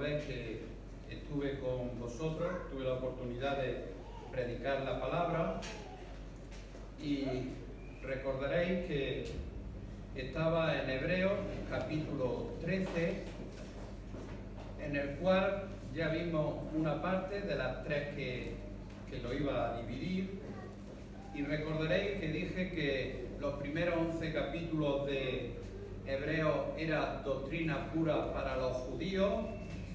vez que estuve con vosotros, tuve la oportunidad de predicar la palabra y recordaréis que estaba en Hebreos capítulo 13, en el cual ya vimos una parte de las tres que lo iba a dividir, y recordaréis que dije que los primeros 11 capítulos de Hebreos era doctrina pura para los judíos,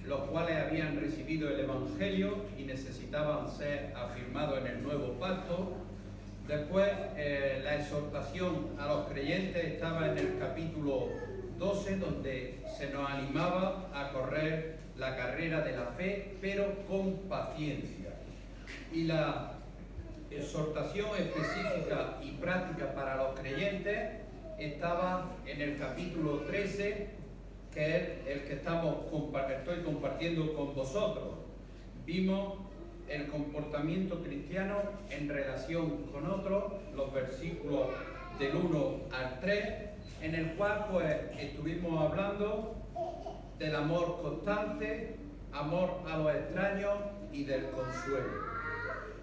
los cuales habían recibido el Evangelio y necesitaban ser afirmados en el nuevo pacto. Después, la exhortación a los creyentes estaba en el capítulo 12, donde se nos animaba a correr la carrera de la fe, pero con paciencia. Y la exhortación específica y práctica para los creyentes estaba en el capítulo 13, que es el que estoy compartiendo con vosotros. Vimos el comportamiento cristiano en relación con otros, los versículos del 1 al 3, en el cual pues estuvimos hablando del amor constante, amor a los extraños y del consuelo.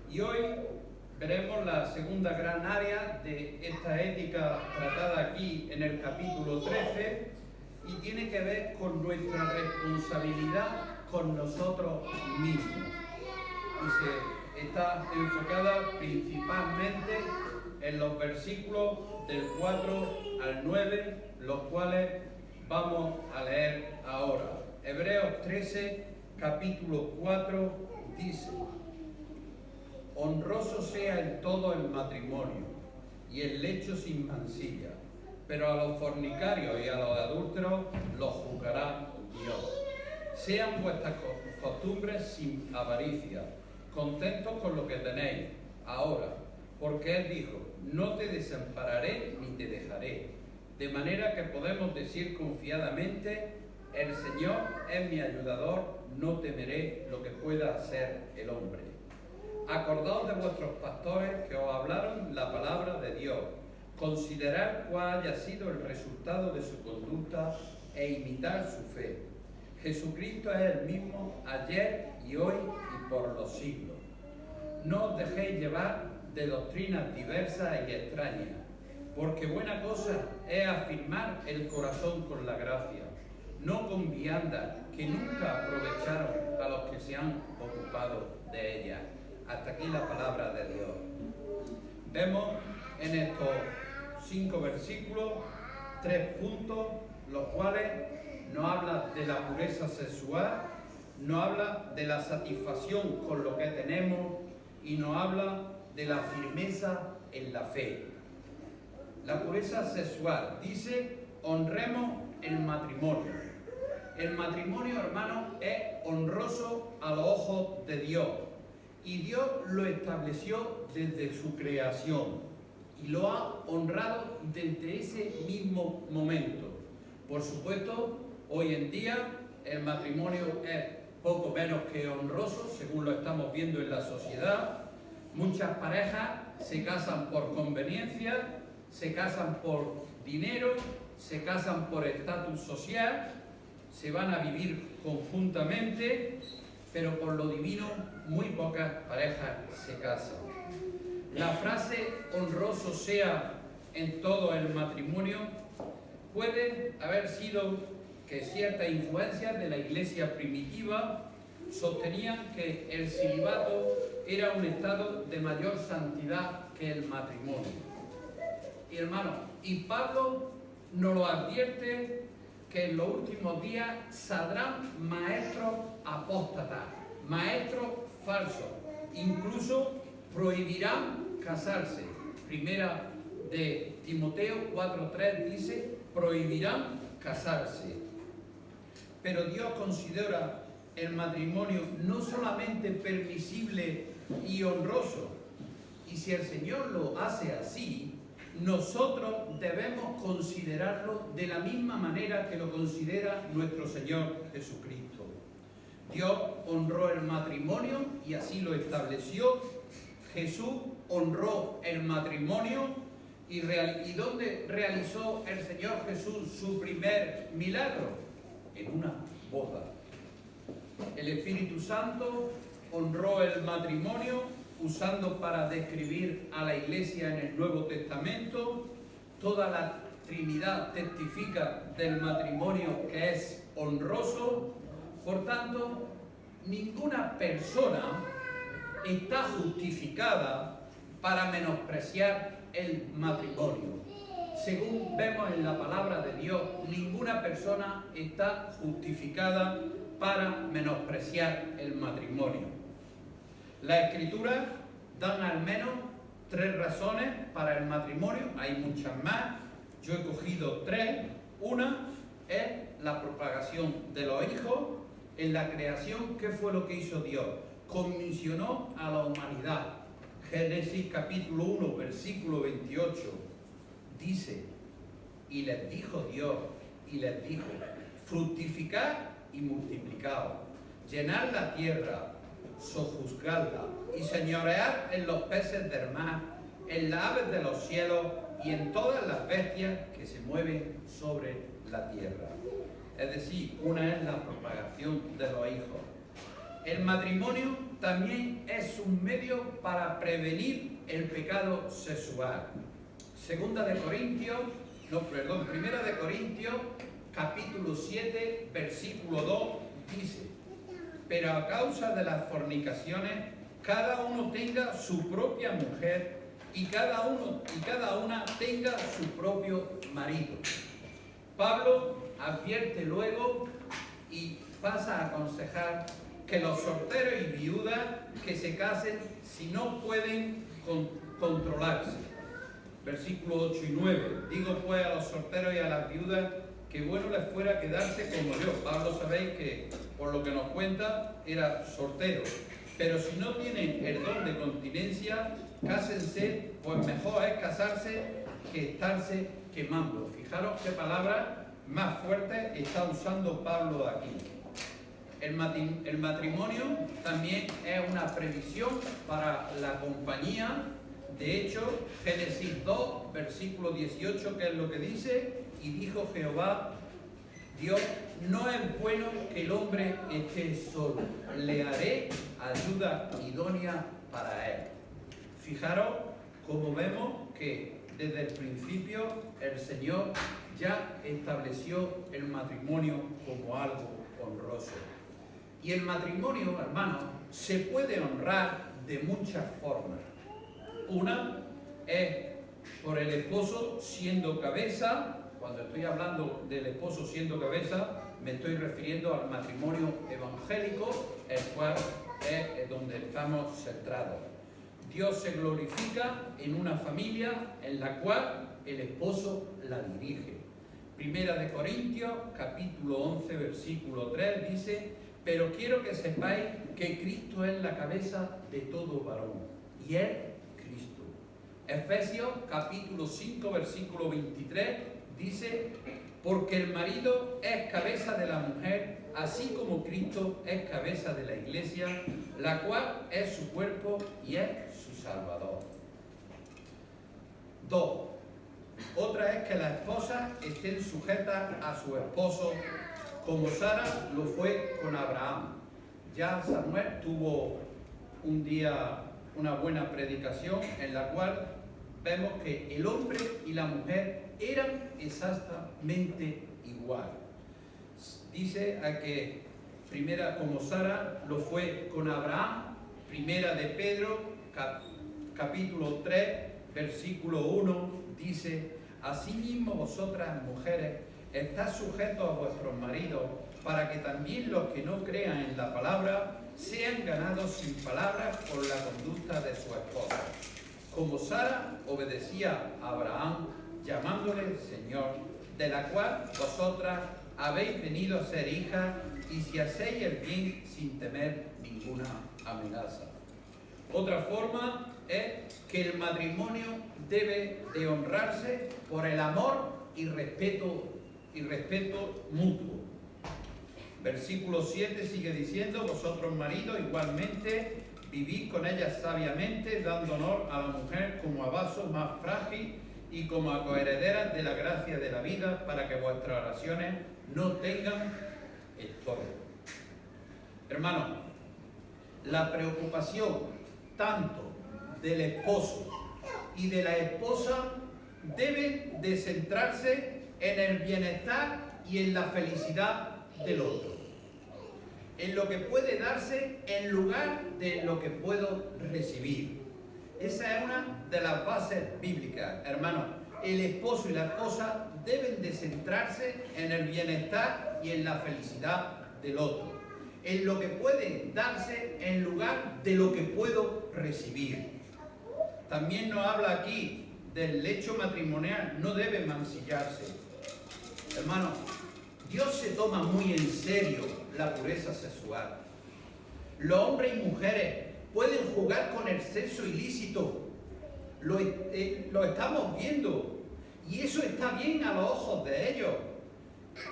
Y hoy veremos la segunda gran área de esta ética tratada aquí en el capítulo 13, y tiene que ver con nuestra responsabilidad con nosotros mismos. Y está enfocada principalmente en los versículos del 4 al 9, los cuales vamos a leer ahora. Hebreos 13, capítulo 4, dice: honroso sea en todo el matrimonio y el lecho sin mancilla, pero a los fornicarios y a los adúlteros los juzgará Dios. Sean vuestras costumbres sin avaricia, contentos con lo que tenéis ahora, porque Él dijo: no te desampararé ni te dejaré. De manera que podemos decir confiadamente: el Señor es mi ayudador, no temeré lo que pueda hacer el hombre. Acordaos de vuestros pastores que os hablaron la palabra de Dios. Considerad cuál haya sido el resultado de su conducta e imitar su fe. Jesucristo es el mismo ayer y hoy y por los siglos. No os dejéis llevar de doctrinas diversas y extrañas, porque buena cosa es afirmar el corazón con la gracia, no con viandas que nunca aprovecharon a los que se han ocupado de ellas. Hasta aquí la palabra de Dios. Vemos en estos 5 versículos 3 puntos, los cuales nos habla de la pureza sexual, nos habla de la satisfacción con lo que tenemos y nos habla de la firmeza en la fe. La pureza sexual dice: honremos el matrimonio. El matrimonio, hermano, es honroso a los ojos de Dios. Y Dios lo estableció desde su creación y lo ha honrado desde ese mismo momento. Por supuesto, hoy en día el matrimonio es poco menos que honroso, según lo estamos viendo en la sociedad. Muchas parejas se casan por conveniencia, se casan por dinero, se casan por estatus social, se van a vivir conjuntamente, pero por lo divino muy pocas parejas se casan. La frase honroso sea en todo el matrimonio puede haber sido que ciertas influencias de la iglesia primitiva sostenían que el celibato era un estado de mayor santidad que el matrimonio. Y hermano, y Pablo nos lo advierte, que en los últimos días saldrán maestros apóstatas, maestros falsos, incluso prohibirán casarse. Primera de Timoteo 4:3 dice: prohibirán casarse. Pero Dios considera el matrimonio no solamente permisible y honroso, y si el Señor lo hace así, nosotros debemos considerarlo de la misma manera que lo considera nuestro Señor Jesucristo. Dios honró el matrimonio y así lo estableció. Jesús honró el matrimonio y ¿dónde realizó el Señor Jesús su primer milagro? En una boda. El Espíritu Santo honró el matrimonio usando para describir a la Iglesia en el Nuevo Testamento. Toda la Trinidad testifica del matrimonio que es honroso. Por tanto, ninguna persona está justificada para menospreciar el matrimonio. Según vemos en la palabra de Dios, ninguna persona está justificada para menospreciar el matrimonio. Las Escrituras dan al menos 3 razones para el matrimonio, hay muchas más, yo he cogido 3. Una es la propagación de los hijos. En la creación, ¿qué fue lo que hizo Dios? Comisionó a la humanidad. Génesis capítulo 1, versículo 28, dice, y les dijo Dios, y les dijo, fructificad y multiplicaos, llenad la tierra, sojuzgadla, y señorear en los peces del mar, en las aves de los cielos, y en todas las bestias que se mueven sobre la tierra. Es decir, una es la propagación de los hijos. El matrimonio también es un medio para prevenir el pecado sexual. Primera de Corintios, capítulo 7, versículo 2, dice, pero a causa de las fornicaciones, cada uno tenga su propia mujer y cada una tenga su propio marido. Pablo advierte luego y pasa a aconsejar que los solteros y viudas que se casen si no pueden controlarse. Versículos 8 y 9. Digo pues a los solteros y a las viudas que bueno les fuera quedarse como yo. Pablo, sabéis que por lo que nos cuenta era soltero. Pero si no tienen el don de continencia, cásense, pues mejor es casarse que estarse quemando. Fijaros qué palabra más fuerte está usando Pablo aquí. El matrimonio también es una previsión para la compañía. De hecho, Génesis 2, versículo 18, que es lo que dice, y dijo Jehová, Dios, no es bueno que el hombre esté solo, le haré ayuda idónea para él. Fijaros cómo vemos que desde el principio el Señor ya estableció el matrimonio como algo honroso. Y el matrimonio, hermanos, se puede honrar de muchas formas. Una es por el esposo siendo cabeza. Cuando estoy hablando del esposo siendo cabeza, me estoy refiriendo al matrimonio evangélico, el cual es donde estamos centrados. Dios se glorifica en una familia en la cual el esposo la dirige. Primera de Corintios, capítulo 11, versículo 3, dice, pero quiero que sepáis que Cristo es la cabeza de todo varón, y él, Cristo. Efesios, capítulo 5, versículo 23, dice, porque el marido es cabeza de la mujer, así como Cristo es cabeza de la iglesia, la cual es su cuerpo y es su Salvador. 2. Otra es que las esposas estén sujetas a su esposo, como Sara lo fue con Abraham. Ya Samuel tuvo un día una buena predicación en la cual vemos que el hombre y la mujer eran exactamente igual. Dice a que primera como Sara lo fue con Abraham. Primera de Pedro, capítulo 3, versículo 1, dice, asimismo vosotras mujeres, estad sujetos a vuestros maridos, para que también los que no crean en la palabra sean ganados sin palabras por la conducta de su esposa. Como Sara obedecía a Abraham, llamándole Señor, de la cual vosotras habéis venido a ser hijas, y si hacéis el bien sin temer ninguna amenaza. Otra forma es que el matrimonio debe de honrarse por el amor y respeto mutuo. Versículo 7 sigue diciendo, vosotros maridos igualmente vivid con ella sabiamente, dando honor a la mujer como a vaso más frágil y como a coherederas de la gracia de la vida, para que vuestras oraciones no tengan estorbo. Hermano, la preocupación tanto del esposo y de la esposa debe de centrarse en el bienestar y en la felicidad del otro, en lo que puede darse en lugar de lo que puedo recibir. Esa es una de las bases bíblicas, hermano. El esposo y la esposa deben de centrarse en el bienestar y en la felicidad del otro, en lo que puede darse en lugar de lo que puedo recibir. También nos habla aquí del lecho matrimonial, no debe mancillarse. Hermano, Dios se toma muy en serio la pureza sexual. Los hombres y mujeres pueden jugar con el sexo ilícito. Lo estamos viendo. Y eso está bien a los ojos de ellos.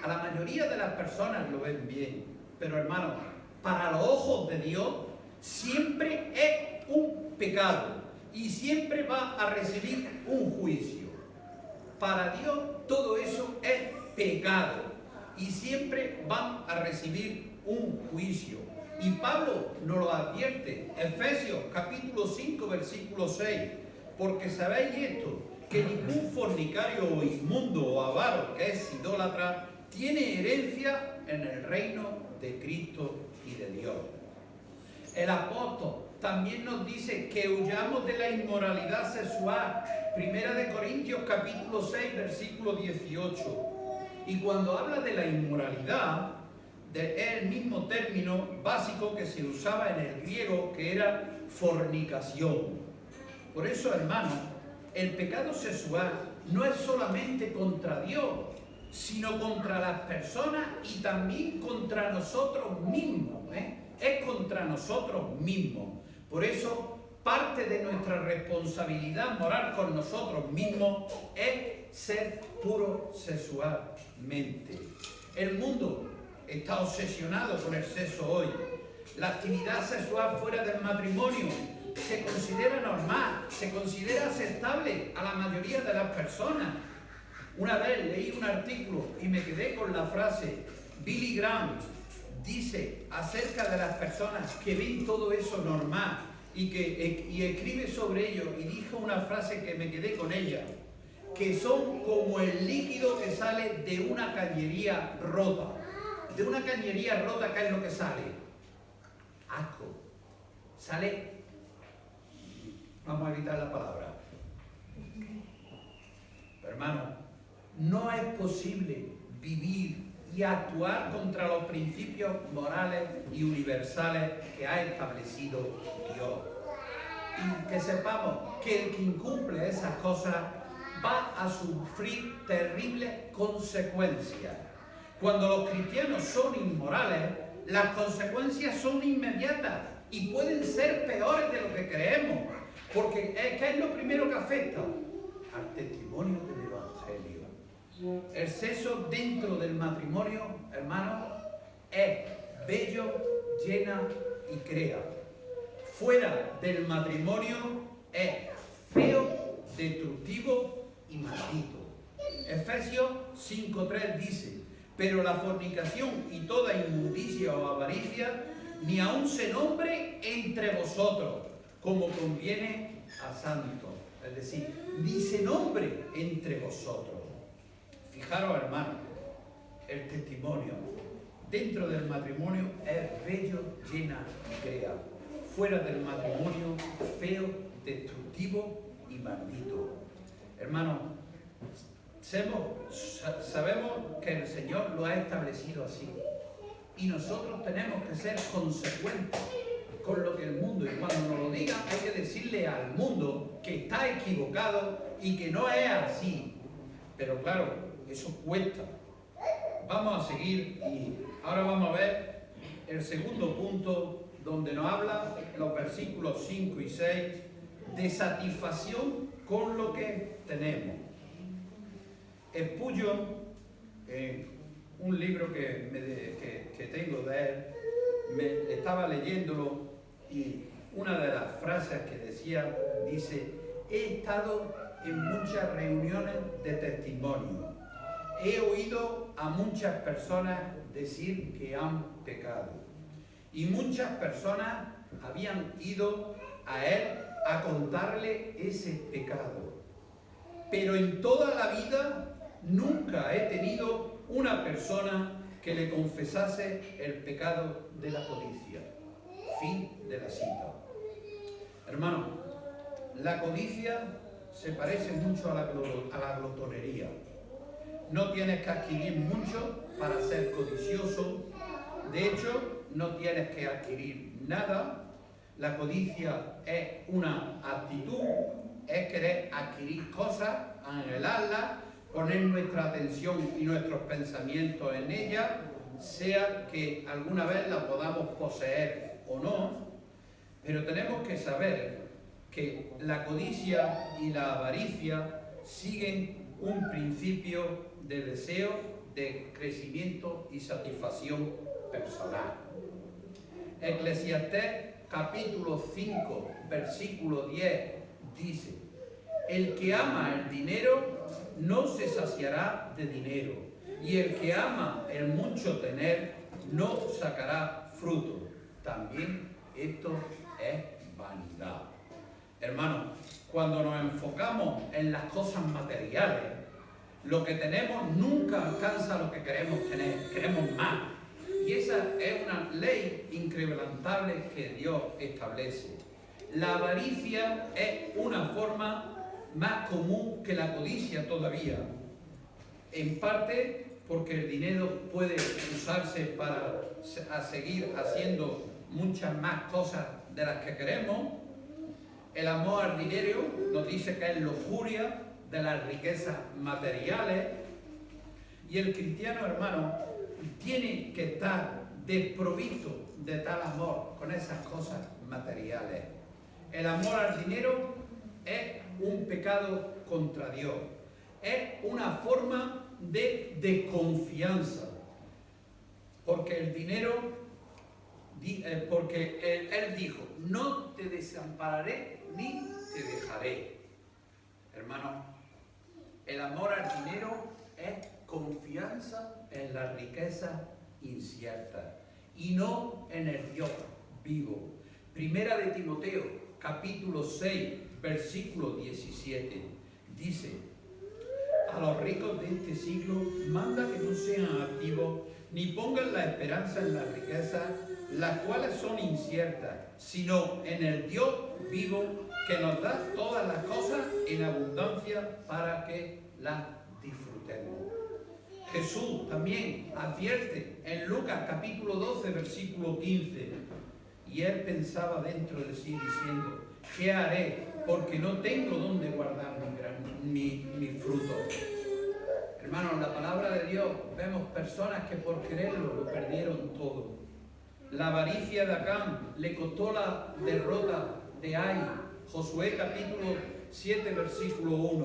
A la mayoría de las personas lo ven bien. Pero hermano, para los ojos de Dios siempre es un pecado. Y siempre va a recibir un juicio. Para Dios todo eso es pecado. Y siempre van a recibir un juicio. Y Pablo nos lo advierte, Efesios capítulo 5, versículo 6, porque sabéis esto, que ningún fornicario o inmundo o avaro que es idólatra tiene herencia en el reino de Cristo y de Dios. El apóstol también nos dice que huyamos de la inmoralidad sexual, Primera de Corintios capítulo 6, versículo 18. Y cuando habla de la inmoralidad, es el mismo término básico que se usaba en el griego, que era fornicación. Por eso, hermano, el pecado sexual no es solamente contra Dios, sino contra las personas y también contra nosotros mismos. Es contra nosotros mismos. Por eso, parte de nuestra responsabilidad moral con nosotros mismos es ser puro sexualmente. El mundo está obsesionado con el sexo hoy. La actividad sexual fuera del matrimonio se considera normal, se considera aceptable a la mayoría de las personas. Una vez leí un artículo y me quedé con la frase, Billy Graham dice acerca de las personas que ven todo eso normal y escribe sobre ello, y dijo una frase que me quedé con ella, que son como el líquido que sale de una cañería rota. De una cañería rota, ¿qué es lo que sale? Asco. Sale, vamos a evitar la palabra. Pero hermano, no es posible vivir y actuar contra los principios morales y universales que ha establecido Dios. Y que sepamos que el que incumple esas cosas va a sufrir terribles consecuencias. Cuando los cristianos son inmorales, las consecuencias son inmediatas y pueden ser peores de lo que creemos. Porque ¿qué es lo primero que afecta? Al testimonio del Evangelio. El sexo dentro del matrimonio, hermano, es bello, llena y crea. Fuera del matrimonio es feo, destructivo y maldito. Efesios 5:3 dice, pero la fornicación y toda inmundicia o avaricia ni aun se nombre entre vosotros, como conviene a santos. Es decir, ni se nombre entre vosotros. Fijaros, hermano, el testimonio dentro del matrimonio es bello, llena y crea. Fuera del matrimonio, feo, destructivo y maldito. Hermano, sabemos que el Señor lo ha establecido así. Y nosotros tenemos que ser consecuentes con lo que el mundo, y cuando nos lo digan hay que decirle al mundo que está equivocado y que no es así. Pero claro, eso cuesta. Vamos a seguir y ahora vamos a ver el segundo punto, donde nos habla los versículos 5 y 6 de satisfacción con lo que tenemos. Spurgeon, un libro que tengo de él, estaba leyéndolo y una de las frases que decía, dice, he estado en muchas reuniones de testimonio. He oído a muchas personas decir que han pecado. y muchas personas habían ido a él a contarle ese pecado. Pero en toda la vida nunca he tenido una persona que le confesase el pecado de la codicia. Fin de la cita. Hermano, la codicia se parece mucho a la glotonería. No tienes que adquirir mucho para ser codicioso. De hecho, no tienes que adquirir nada. La codicia es una actitud, es querer adquirir cosas, anhelarlas, poner nuestra atención y nuestros pensamientos en ellas, sea que alguna vez la podamos poseer o no. Pero tenemos que saber que la codicia y la avaricia siguen un principio de deseo de crecimiento y satisfacción personal. Eclesiastés capítulo 5, versículo 10 dice: el que ama el dinero no se saciará de dinero, y el que ama el mucho tener no sacará fruto. También esto es vanidad. Hermanos, cuando nos enfocamos en las cosas materiales, lo que tenemos nunca alcanza lo que queremos tener, queremos más. Y esa es una ley inquebrantable que Dios establece. La avaricia es una forma más común que la codicia todavía. En parte porque el dinero puede usarse para seguir haciendo muchas más cosas de las que queremos. El amor al dinero nos dice que es lujuria de las riquezas materiales. Y el cristiano, hermano, tiene que estar desprovisto de tal amor con esas cosas materiales. El amor al dinero es un pecado contra Dios. Es una forma de desconfianza. Porque el dinero, porque él dijo: no te desampararé ni te dejaré. Hermano, el amor al dinero es confianza en la riqueza incierta y no en el Dios vivo. Primera de Timoteo, capítulo 6, versículo 17, dice: a los ricos de este siglo manda que no sean activos ni pongan la esperanza en las riquezas, las cuales son inciertas, sino en el Dios vivo que nos da todas las cosas en abundancia para que las disfrutemos. Jesús también advierte en Lucas capítulo 12, versículo 15, y él pensaba dentro de sí diciendo: ¿qué haré? Porque no tengo dónde guardar mi fruto. Hermanos, en la palabra de Dios vemos personas que por quererlo lo perdieron todo. La avaricia de Acán le costó la derrota de Ai. Josué capítulo 7, versículo 1.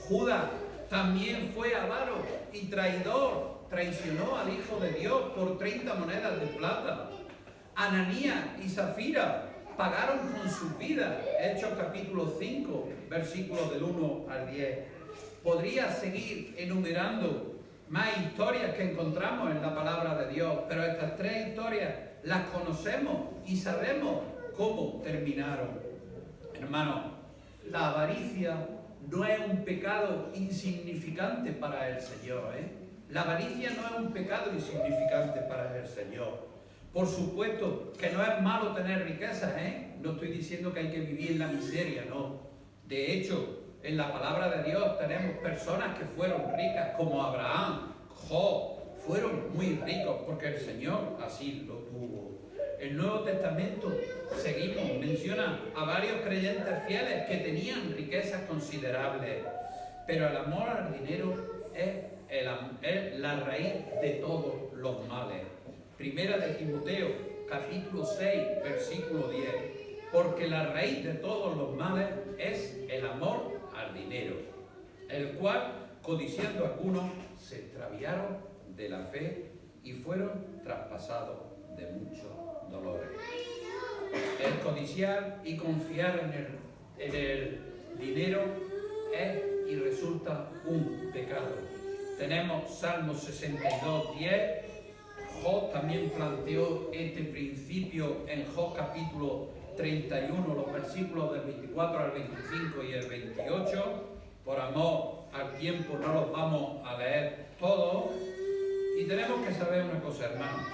Judas también fue avaro y traidor, traicionó al Hijo de Dios por 30 monedas de plata. Ananías y Zafira pagaron con sus vidas. Hechos capítulo 5, versículos del 1 al 10. Podría seguir enumerando más historias que encontramos en la palabra de Dios, pero estas tres historias las conocemos y sabemos cómo terminaron. Hermanos, la avaricia no es un pecado insignificante para el Señor, La avaricia no es un pecado insignificante para el Señor. Por supuesto que no es malo tener riquezas, No estoy diciendo que hay que vivir en la miseria, no. De hecho, en la palabra de Dios tenemos personas que fueron ricas, como Abraham, Job, fueron muy ricos porque el Señor así lo tuvo. El Nuevo Testamento, seguimos, menciona a varios creyentes fieles que tenían riquezas considerables, pero el amor al dinero es la raíz de todos los males. Primera de Timoteo, capítulo 6, versículo 10. Porque la raíz de todos los males es el amor al dinero, el cual, codiciando algunos, se extraviaron de la fe y fueron traspasados de muchos dolores. El codiciar y confiar en el dinero es y resulta un pecado. Tenemos Salmo 62, 10. Job también planteó este principio en Job capítulo 31, los versículos del 24 al 25 y el 28. Por amor al tiempo no los vamos a leer todos. Y tenemos que saber una cosa, hermanos.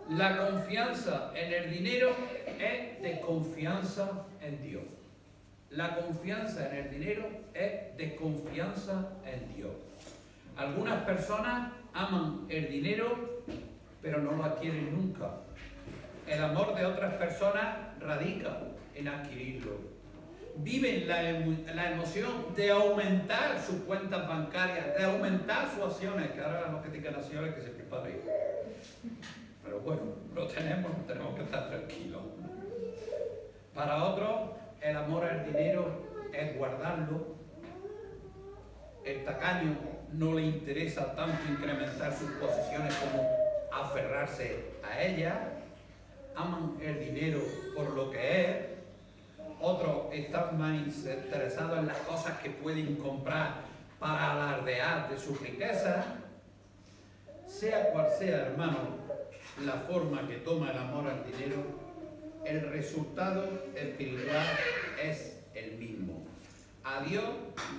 La confianza en el dinero es desconfianza en Dios. La confianza en el dinero es desconfianza en Dios. Algunas personas aman el dinero, pero no lo adquieren nunca. El amor de otras personas radica en adquirirlo. Viven la emoción de aumentar sus cuentas bancarias, de aumentar sus acciones, que ahora los que tengan acciones que se preparen. Pero bueno, lo tenemos que estar tranquilos. Para otros, el amor al dinero es guardarlo. El tacaño no le interesa tanto incrementar sus posesiones como aferrarse a ellas. Aman el dinero por lo que es. Otros están más interesados en las cosas que pueden comprar para alardear de su riqueza. Sea cual sea, hermano, la forma que toma el amor al dinero, el resultado espiritual es el mismo. A Dios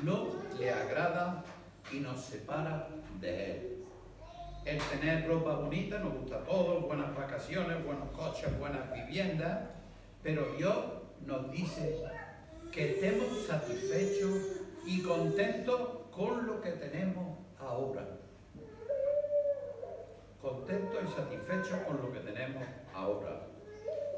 no le agrada y nos separa de Él. El tener ropa bonita nos gusta a todos, buenas vacaciones, buenos coches, buenas viviendas, pero Dios nos dice que estemos satisfechos y contentos con lo que tenemos ahora. Contentos y satisfechos con lo que tenemos ahora.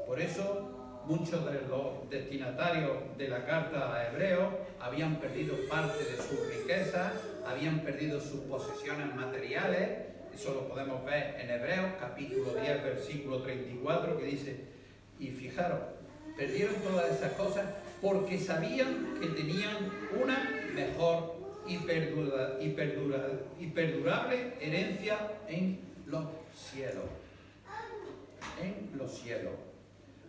Por eso, muchos de los destinatarios de la carta a Hebreos habían perdido parte de su riqueza, habían perdido sus posesiones materiales. Eso lo podemos ver en Hebreos, capítulo 10, versículo 34, que dice, y fijaros, perdieron todas esas cosas porque sabían que tenían una mejor y perdurable herencia en los cielos. En los cielos.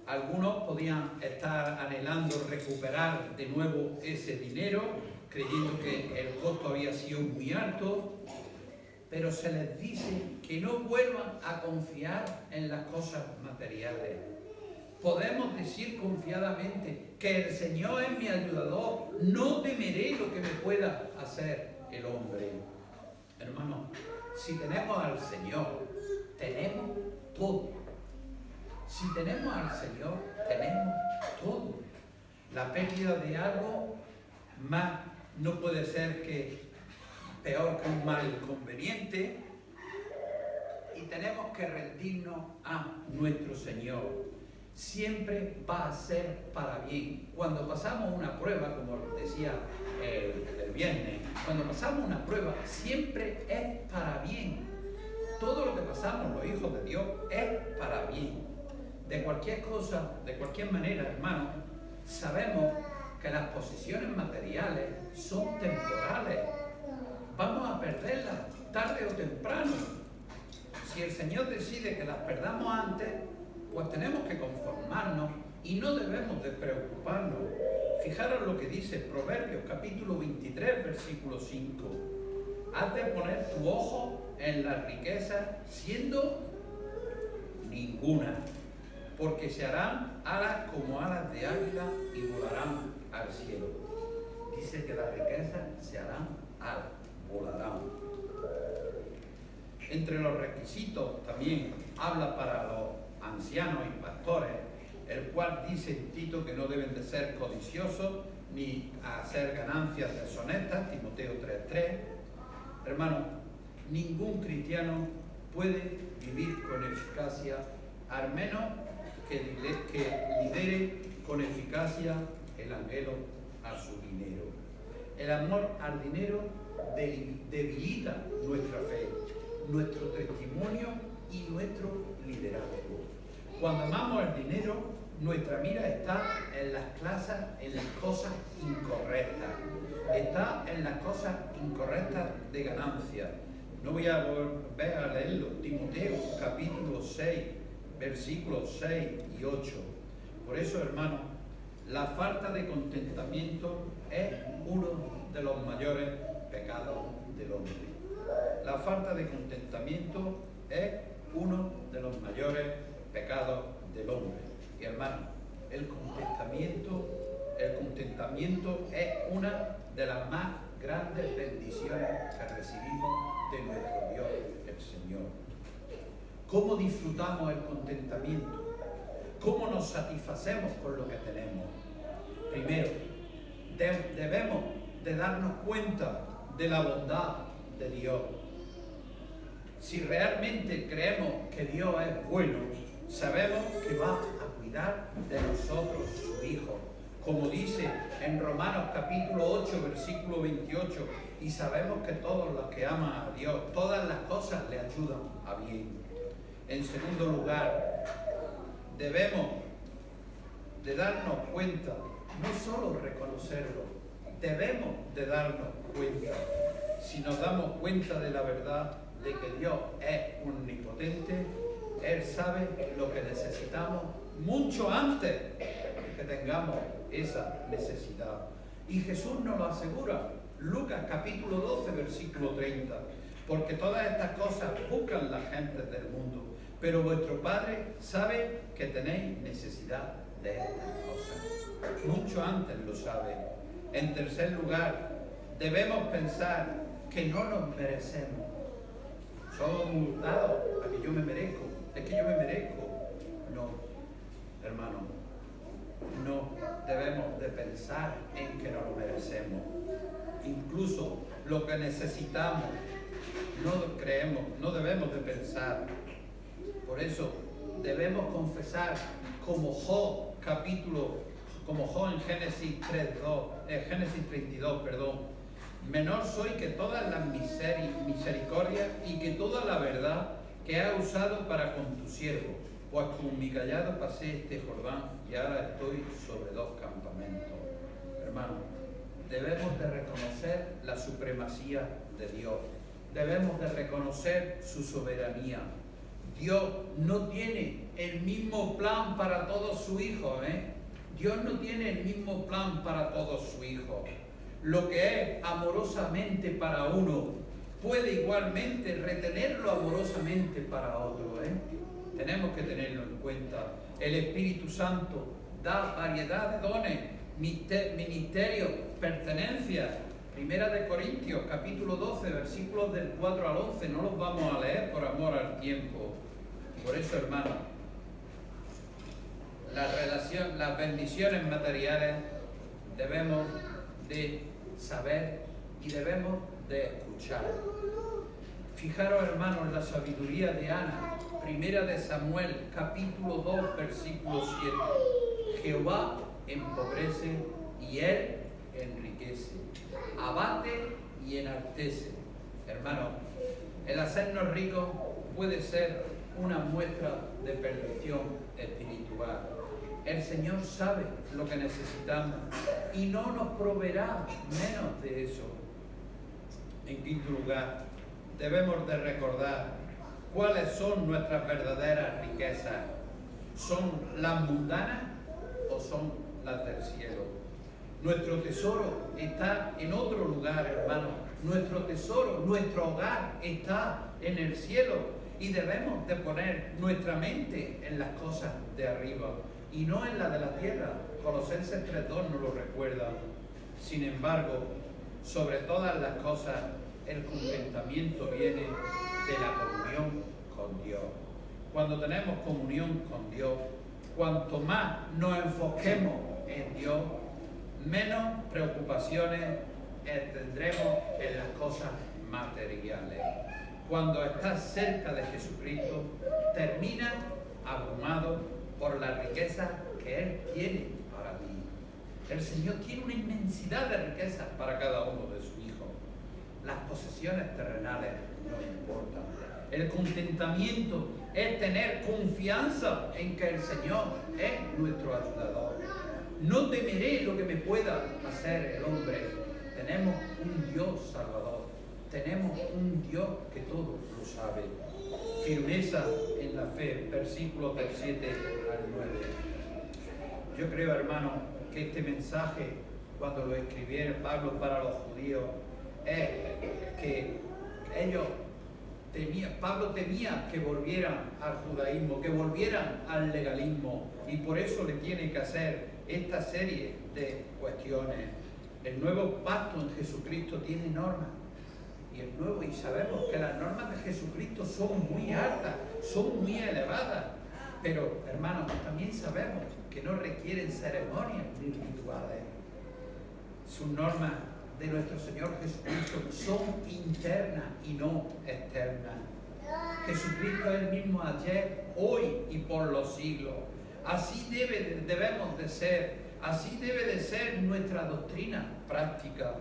Algunos podían estar anhelando recuperar de nuevo ese dinero, creyendo que el costo había sido muy alto, pero se les dice que no vuelvan a confiar en las cosas materiales. Podemos decir confiadamente que el Señor es mi ayudador, no temeré lo que me pueda hacer el hombre. Hermanos, si tenemos al Señor, tenemos todo. Si tenemos al Señor, tenemos todo. La pérdida de algo más no puede ser que peor que un mal inconveniente, y tenemos que rendirnos a nuestro Señor. Siempre va a ser para bien. Cuando pasamos una prueba, como decía el viernes, cuando pasamos una prueba, siempre es para bien. Todo lo que pasamos, los hijos de Dios, es para bien. De cualquier cosa, de cualquier manera, hermanos, sabemos que las posesiones materiales son temporales. Vamos a perderlas tarde o temprano. Si el Señor decide que las perdamos antes, pues tenemos que conformarnos y no debemos de preocuparnos. Fijaros lo que dice Proverbios capítulo 23, versículo 5. Has de poner tu ojo en la riqueza siendo ninguna, porque se harán alas como alas de águila y volarán al cielo. Dice que las riquezas se harán alas, volarán. Entre los requisitos también habla para los ancianos y pastores, el cual dice en Tito que no deben de ser codiciosos ni hacer ganancias deshonestas, Timoteo 3:3. Hermanos, ningún cristiano puede vivir con eficacia, al menos que lidere con eficacia el anhelo a su dinero. El amor al dinero debilita nuestra fe, nuestro testimonio y nuestro liderazgo. Cuando amamos el dinero, nuestra mira está en las cosas incorrectas. Está en las cosas incorrectas de ganancia. No voy a volver a leerlo. Timoteo, capítulo 6, versículos 6 y 8. Por eso, hermanos, la falta de contentamiento es uno de los mayores pecados del hombre. La falta de contentamiento es uno de los mayores pecados del hombre. Y hermano, el contentamiento es una de las más grandes bendiciones que recibimos de nuestro Dios, el Señor. ¿Cómo disfrutamos el contentamiento? ¿Cómo nos satisfacemos con lo que tenemos? Primero, debemos de darnos cuenta de la bondad de Dios. Si realmente creemos que Dios es bueno, sabemos que va a cuidar de nosotros, su Hijo. Como dice en Romanos capítulo 8, versículo 28, y sabemos que todos los que aman a Dios, todas las cosas le ayudan a bien. En segundo lugar, debemos de darnos cuenta, no solo reconocerlo, debemos de darnos cuenta. Si nos damos cuenta de la verdad de que Dios es omnipotente, Él sabe lo que necesitamos mucho antes de que tengamos esa necesidad. Y Jesús nos lo asegura, Lucas capítulo 12, versículo 30, porque todas estas cosas buscan las gentes del mundo, pero vuestro Padre sabe que tenéis necesidad de estas cosas. Mucho antes lo sabe. En tercer lugar, debemos pensar que no nos merecemos. Somos dados a que yo me merezco. Es que yo me merezco. No, hermano, no debemos de pensar en que nos lo merecemos. Incluso lo que necesitamos, no debemos de pensar. Por eso debemos confesar como Job en Génesis 32, menor soy que todas las misericordias y que toda la verdad que has usado para con tu siervo, pues con mi callado pasé este Jordán y ahora estoy sobre 2 campamentos. Hermano, debemos de reconocer la supremacía de Dios, debemos de reconocer su soberanía. Dios no tiene el mismo plan para todos sus hijos, Dios no tiene el mismo plan para todos sus hijos. Lo que es amorosamente para uno puede igualmente retenerlo amorosamente para otro, Tenemos que tenerlo en cuenta. El Espíritu Santo da variedad de dones, ministerios, pertenencias. Primera de Corintios, capítulo 12, versículos del 4 al 11. No los vamos a leer por amor al tiempo. Por eso, hermano, las bendiciones materiales debemos de saber y debemos de escuchar. Fijaros, hermanos, en la sabiduría de Ana, primera de Samuel, capítulo 2, versículo 7. Jehová empobrece y Él enriquece, abate y enaltece. Hermano, el hacernos ricos puede ser una muestra de perdición espiritual. El Señor sabe lo que necesitamos y no nos proveerá menos de eso. En quinto lugar, debemos de recordar cuáles son nuestras verdaderas riquezas. ¿Son las mundanas o son las del cielo? Nuestro tesoro está en otro lugar, hermano. Nuestro tesoro, nuestro hogar está en el cielo. Y debemos de poner nuestra mente en las cosas de arriba y no en la de la tierra. Colosenses 3:2 nos lo recuerda. Sin embargo, sobre todas las cosas, el contentamiento viene de la comunión con Dios. Cuando tenemos comunión con Dios, cuanto más nos enfoquemos en Dios, menos preocupaciones tendremos en las cosas materiales. Cuando estás cerca de Jesucristo, terminas abrumado por la riqueza que Él tiene para ti. El Señor tiene una inmensidad de riquezas para cada uno de sus hijos. Las posesiones terrenales no importan. El contentamiento es tener confianza en que el Señor es nuestro ayudador. No temeré lo que me pueda hacer el hombre. Tenemos un Dios salvador. Tenemos un Dios que todo lo sabe. Firmeza en la fe, versículos del 7 al 9. Yo creo, hermano, que este mensaje, cuando lo escribiera Pablo para los judíos, es que ellos Pablo temía que volvieran al judaísmo, que volvieran al legalismo, y por eso le tiene que hacer esta serie de cuestiones. El nuevo pacto en Jesucristo tiene normas, y sabemos que las normas de Jesucristo son muy altas, son muy elevadas, pero hermanos, también sabemos que no requieren ceremonias ni rituales. Sus normas de nuestro Señor Jesucristo son internas y no externas. Jesucristo es el mismo ayer, hoy y por los siglos. Así debemos de ser, así debe de ser nuestra doctrina práctica.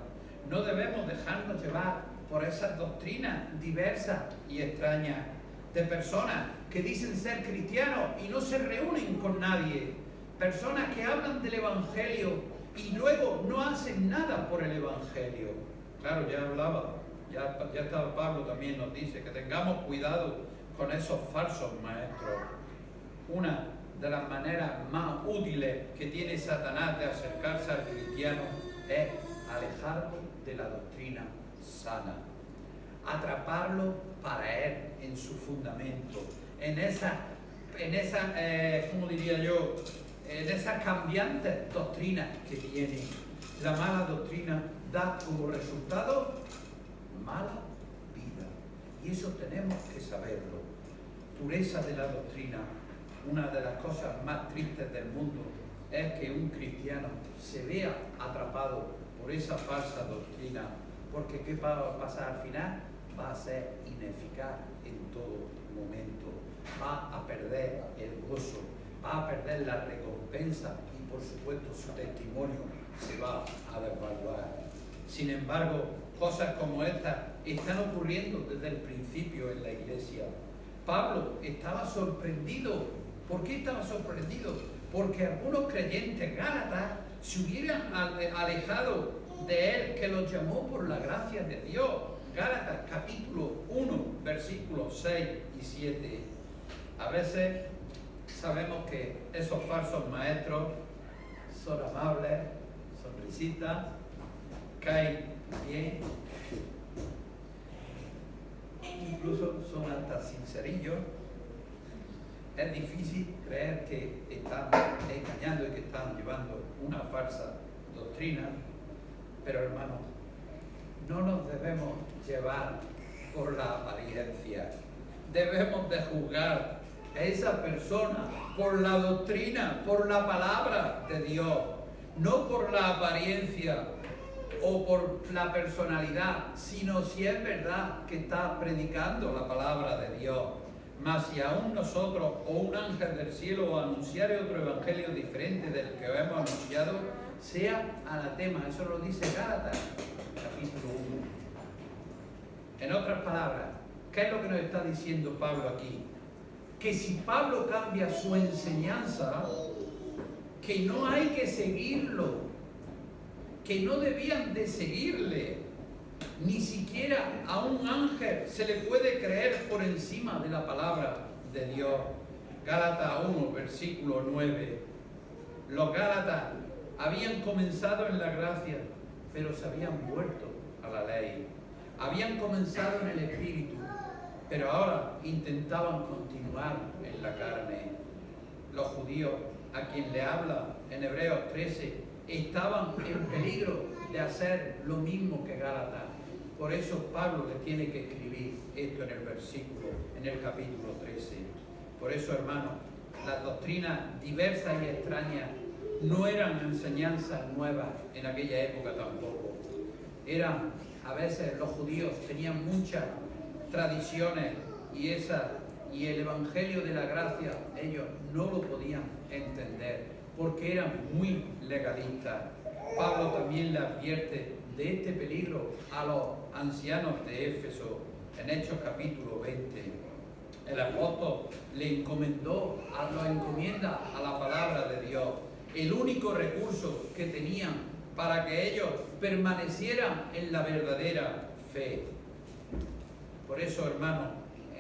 No debemos dejarnos llevar por esas doctrinas diversas y extrañas de personas que dicen ser cristianos y no se reúnen con nadie. Personas que hablan del Evangelio y luego no hacen nada por el Evangelio. Claro, ya estaba Pablo también nos dice que tengamos cuidado con esos falsos maestros. Una de las maneras más útiles que tiene Satanás de acercarse al cristiano es alejarlo de la doctrina sana, atraparlo para él en su fundamento, en esa ¿cómo diría yo?, en esas cambiantes doctrinas que tiene. La mala doctrina da como resultado mala vida, y eso tenemos que saberlo. Pureza de la doctrina. Una de las cosas más tristes del mundo es que un cristiano se vea atrapado por esa falsa doctrina, porque ¿qué va a pasar al final? Va a ser ineficaz en todo momento, va a perder el gozo, va a perder la recompensa y por supuesto su testimonio se va a devaluar. Sin embargo, cosas como estas están ocurriendo desde el principio en la iglesia. Pablo estaba sorprendido. ¿Por qué estaba sorprendido? Porque algunos creyentes gálatas se hubieran alejado de él, que los llamó por la gracia de Dios. Gálatas capítulo 1, versículos 6 y 7. A veces sabemos que esos falsos maestros son amables, sonrisitas, caen bien, incluso son hasta sincerillos. Es difícil creer que están engañando y que están llevando una falsa doctrina, pero hermanos, no nos debemos llevar por la apariencia. Debemos de juzgar a esa persona por la doctrina, por la palabra de Dios, no por la apariencia o por la personalidad, sino si es verdad que está predicando la palabra de Dios. Mas si aún nosotros o un ángel del cielo anunciare otro evangelio diferente del que hemos anunciado, sea anatema. Eso lo dice Gálatas, capítulo 1. En otras palabras, ¿qué es lo que nos está diciendo Pablo aquí? Que si Pablo cambia su enseñanza, que no hay que seguirlo, que no debían de seguirle. Ni siquiera a un ángel se le puede creer por encima de la palabra de Dios. Gálatas 1, versículo 9. Los Gálatas habían comenzado en la gracia, pero se habían vuelto a la ley. Habían comenzado en el Espíritu, pero ahora intentaban continuar en la carne. Los judíos, a quien le habla en Hebreos 13, estaban en peligro de hacer lo mismo que Gálatas. Por eso Pablo le tiene que escribir esto en el capítulo 13. Por eso, hermanos, las doctrinas diversas y extrañas no eran enseñanzas nuevas en aquella época tampoco. A veces los judíos tenían muchas tradiciones y el evangelio de la gracia ellos no lo podían entender porque eran muy legalistas. Pablo también le advierte de este peligro a los ancianos de Éfeso en Hechos capítulo 20. El apóstol le encomienda a la palabra de Dios, el único recurso que tenían para que ellos permanecieran en la verdadera fe. Por eso, hermanos,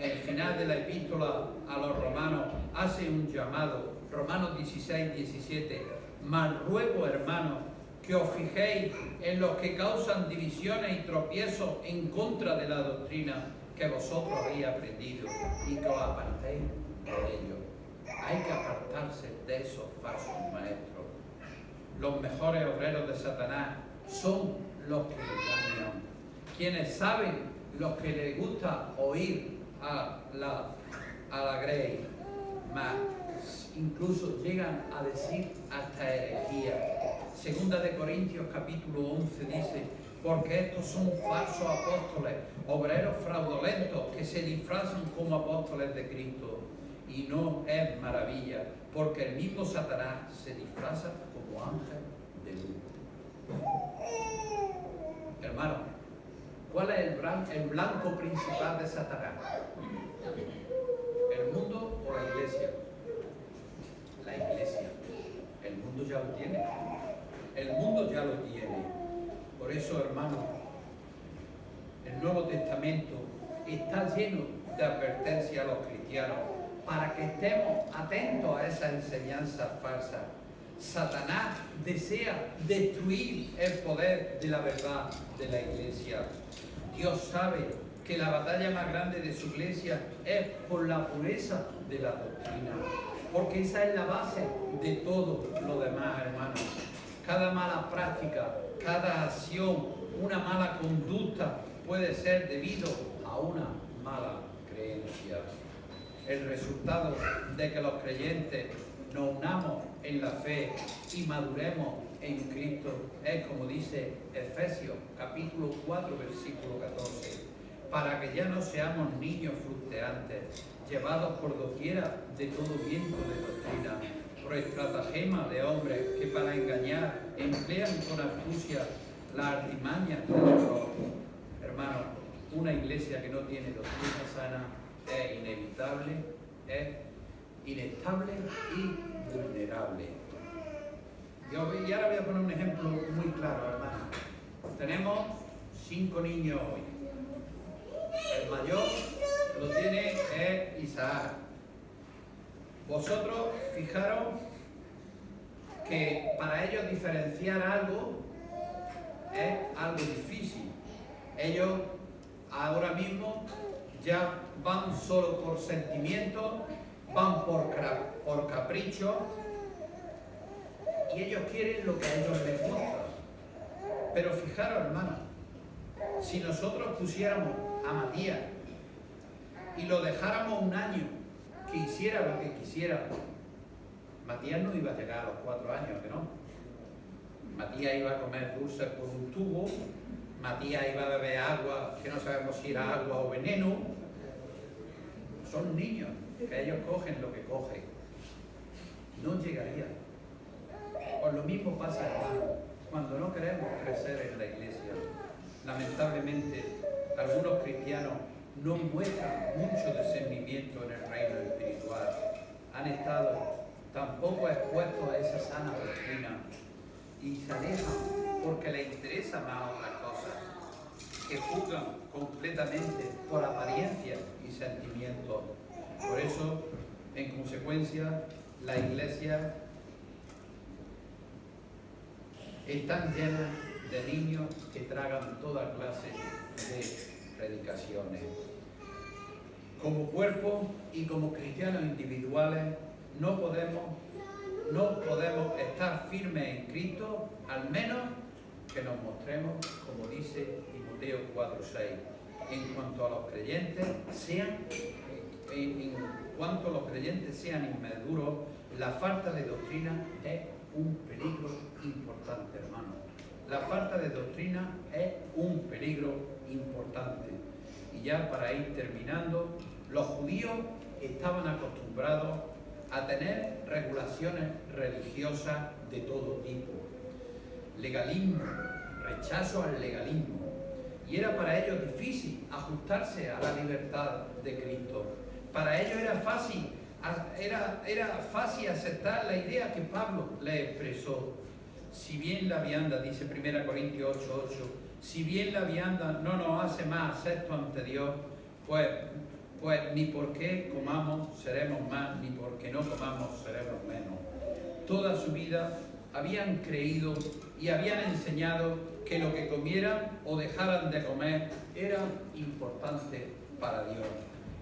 el final de la epístola a los romanos hace un llamado, Romanos 16, 17, mas ruego, hermanos, que os fijéis en los que causan divisiones y tropiezos en contra de la doctrina, que vosotros habéis aprendido y que os apartéis de ellos. Hay que apartarse de esos falsos maestros. Los mejores obreros de Satanás son los que engañan, quienes saben, los que les gusta oír a la grey, más incluso llegan a decir hasta herejía. Segunda de Corintios capítulo 11 dice: porque estos son falsos apóstoles, obreros fraudulentos que se disfrazan como apóstoles de Cristo. Y no es maravilla, porque el mismo Satanás se disfraza como ángel de luz. Hermano, ¿cuál es el blanco principal de Satanás? ¿El mundo o la iglesia? La iglesia. El mundo ya lo tiene. El mundo ya lo tiene. Por eso, hermano, el Nuevo Testamento está lleno de advertencia a los cristianos para que estemos atentos a esa enseñanza falsa. Satanás desea destruir el poder de la verdad de la iglesia. Dios sabe que la batalla más grande de su iglesia es por la pureza de la doctrina, porque esa es la base de todo lo demás, hermanos. Cada mala práctica, cada acción, una mala conducta puede ser debido a una mala creencia. El resultado de que los creyentes nos unamos en la fe y maduremos en Cristo es, como dice Efesios capítulo 4 versículo 14, para que ya no seamos niños fluctuantes, llevados por doquiera de todo viento de doctrina, por estratagema de hombres que para engañar emplean con astucia las artimañas del error. Hermano, una iglesia que no tiene doctrina sana es inevitable, es inestable y vulnerable. Y ahora voy a poner un ejemplo muy claro, hermano. Tenemos 5 niños hoy. El mayor lo tiene es Isaac. Vosotros fijaros que para ellos diferenciar algo es algo difícil. Ellos ahora mismo ya van solo por sentimiento, van por capricho, y ellos quieren lo que a ellos les gusta. Pero fijaros, hermano, si nosotros pusiéramos a Matías y lo dejáramos un año que hiciera lo que quisiera, Matías no iba a llegar a los 4 años, que no. Matías iba a comer dulces por un tubo, Matías iba a beber agua, que no sabemos si era agua o veneno. Son niños, que ellos cogen lo que cogen. No llegaría. Pues lo mismo pasa, hermano, cuando no queremos crecer en la iglesia. Lamentablemente, algunos cristianos no muestran mucho discernimiento en el reino espiritual. Han estado tampoco expuestos a esa sana doctrina y se alejan porque les interesa más otras cosas, que juzgan completamente por apariencias y sentimientos. Por eso, en consecuencia, la iglesia está llena de niños que tragan toda clase de predicaciones. Como cuerpo y como cristianos individuales no podemos estar firmes en Cristo, al menos que nos mostremos, como dice Timoteo 4:6, en cuanto los creyentes sean inmaduros, la falta de doctrina es un peligro importante, hermano. La falta de doctrina es un peligro importante. Y ya para ir terminando, los judíos estaban acostumbrados a tener regulaciones religiosas de todo tipo. Legalismo, rechazo al legalismo. Y era para ellos difícil ajustarse a la libertad de Cristo. Para ellos era fácil aceptar la idea que Pablo le expresó. Si bien la vianda, dice 1 Corintios 8:8, si bien la vianda no nos hace más aceptos ante Dios, pues ni porque comamos seremos más, ni porque no comamos seremos menos. Toda su vida habían creído y habían enseñado que lo que comieran o dejaran de comer era importante para Dios.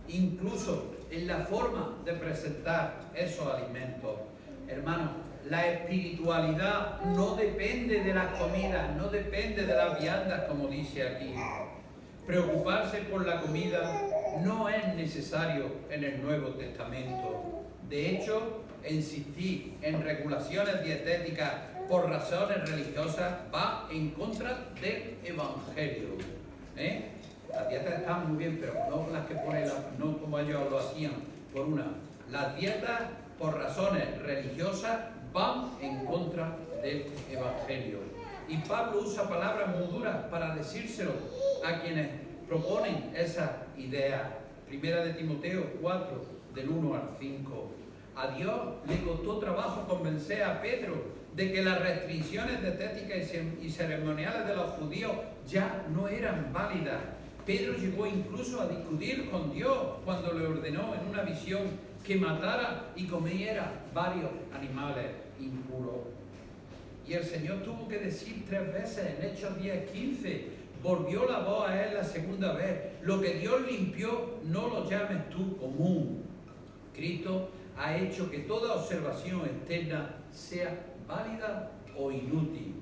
Incluso en la forma de presentar esos alimentos. Hermanos, la espiritualidad no depende de las comidas, no depende de las viandas, como dice aquí. Preocuparse por la comida no es necesario en el Nuevo Testamento. De hecho, insistir en regulaciones dietéticas por razones religiosas va en contra del Evangelio. Las dietas están muy bien, pero no las que ponen, no como ellos lo hacían por una. Las dietas por razones religiosas van en contra del Evangelio. Y Pablo usa palabras muy duras para decírselo a quienes proponen esa idea. Primera de Timoteo 4, del 1 al 5. A Dios le costó trabajo convencer a Pedro de que las restricciones dietéticas y ceremoniales de los judíos ya no eran válidas. Pedro llegó incluso a discutir con Dios cuando le ordenó en una visión que matara y comiera varios animales impuros. Y el Señor tuvo que decir 3 veces en Hechos 10:15, volvió la voz a él la segunda vez: lo que Dios limpió, no lo llames tú común. Cristo ha hecho que toda observación externa sea válida o inútil.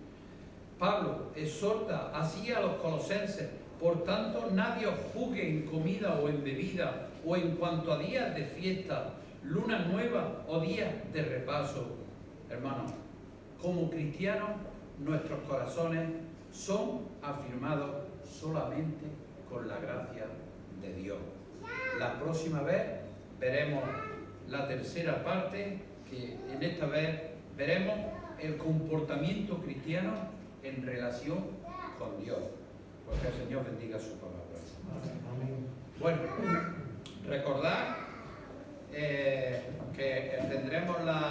Pablo exhorta así a los colosenses: por tanto, nadie os juzgue en comida o en bebida, o en cuanto a días de fiesta, luna nueva o días de repaso. Hermanos, como cristianos, nuestros corazones son afirmados solamente con la gracia de Dios. La próxima vez veremos la tercera parte, que en esta vez veremos el comportamiento cristiano en relación con Dios. Pues que el Señor bendiga su palabra. Bueno, recordad que tendremos la